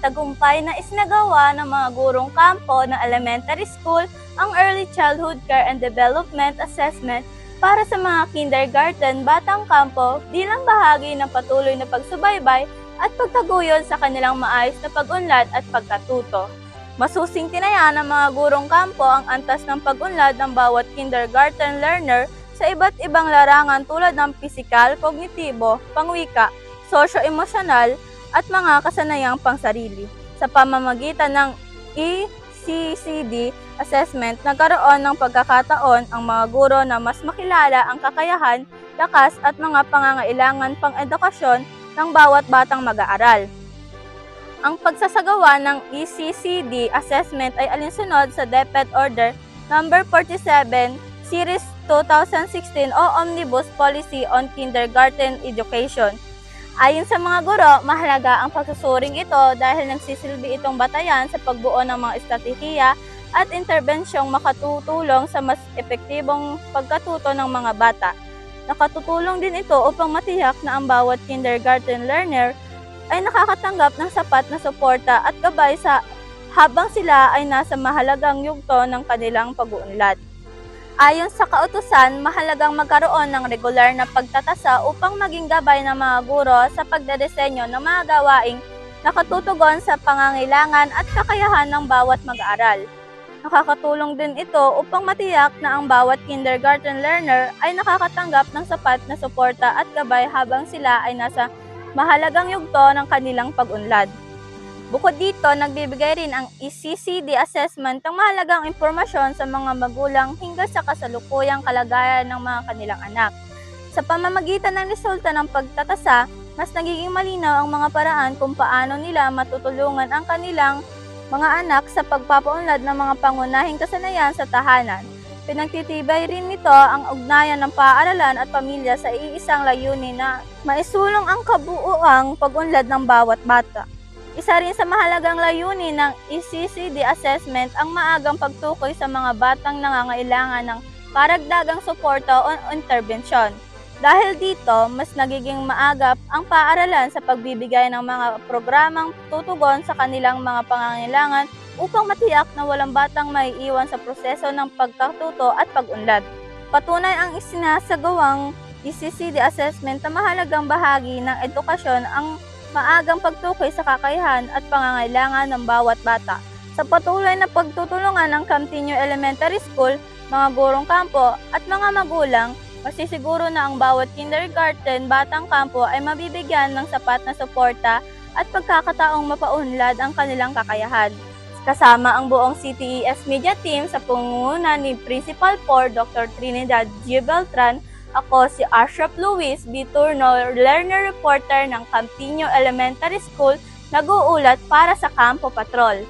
tagumpay na isinagawa ng mga gurong kampo ng elementary school ang Early Childhood Care and Development Assessment para sa mga kindergarten batang kampo bilang bahagi ng patuloy na pagsubaybay at pagtaguyod sa kanilang maayos na pag-unlad at pagkatuto. Masusing tinayaan ng mga gurong kampo ang antas ng pag-unlad ng bawat kindergarten learner sa iba't ibang larangan tulad ng pisikal, kognitibo, pangwika, sosyo-emosyonal at mga kasanayang pangsarili. Sa pamamagitan ng ECCD assessment, nagkaroon ng pagkakataon ang mga guro na mas makilala ang kakayahan, lakas at mga pangangailangan pang-edukasyon ng bawat batang mag-aaral. Ang pagsasagawa ng ECCD assessment ay alinsunod sa DepEd Order No. 47, Series 2016 o Omnibus Policy on Kindergarten Education. Ayon sa mga guro, mahalaga ang pagsusuring ito dahil nagsisilbi itong batayan sa pagbuo ng mga estratehiya at interbensyong makatutulong sa mas epektibong pagkatuto ng mga bata. Nakatutulong din ito upang matiyak na ang bawat kindergarten learner ay nakakatanggap ng sapat na suporta at gabay habang sila ay nasa mahalagang yugto ng kanilang pag-uunlad. Ayon sa kautusan, mahalagang magkaroon ng regular na pagtatasa upang maging gabay ng mga guro sa pagdedesenyo ng mga gawaing nakatutugon sa pangangailangan at kakayahan ng bawat mag-aaral. Nakakatulong din ito upang matiyak na ang bawat kindergarten learner ay nakakatanggap ng sapat na suporta at gabay habang sila ay nasa mahalagang yugto ng kanilang pag-unlad. Bukod dito, nagbibigay rin ang ECCD assessment ng mahalagang impormasyon sa mga magulang hinggil sa kasalukuyang kalagayan ng mga kanilang anak. Sa pamamagitan ng resulta ng pagtatasa, mas nagiging malinaw ang mga paraan kung paano nila matutulungan ang kanilang mga anak sa pagpapaunlad ng mga pangunahing kasanayan sa tahanan. Pinagtitibay rin nito ang ugnayan ng paaralan at pamilya sa iisang layunin na maisulong ang kabuuang pag-unlad ng bawat bata. Isa rin sa mahalagang layunin ng ECCD assessment ang maagang pagtukoy sa mga batang nangangailangan ng karagdagang suporta o interbensyon. Dahil dito, mas nagiging maagap ang paaralan sa pagbibigay ng mga programang tutugon sa kanilang mga pangangailangan upang matiyak na walang batang maiiwan sa proseso ng pagkatuto at pag-unlad. Patunay ang isinasagawang ECCD assessment na mahalagang bahagi ng edukasyon ang maagang pagtukoy sa kakayahan at pangangailangan ng bawat bata. Sa patuloy na pagtutulungan ng Camtinio Elementary School, mga gurong kampo at mga magulang, masisiguro na ang bawat kindergarten batang kampo ay mabibigyan ng sapat na suporta at pagkakataong mapaunlad ang kanilang kakayahan. Kasama ang buong CTES Media Team sa pangunguna ni Principal 4 Dr. Trinidad G. Beltran, ako si Ashraf Luis B. Turno, Learner Reporter ng Camtinio Elementary School, nag-uulat para sa Campo Patrol.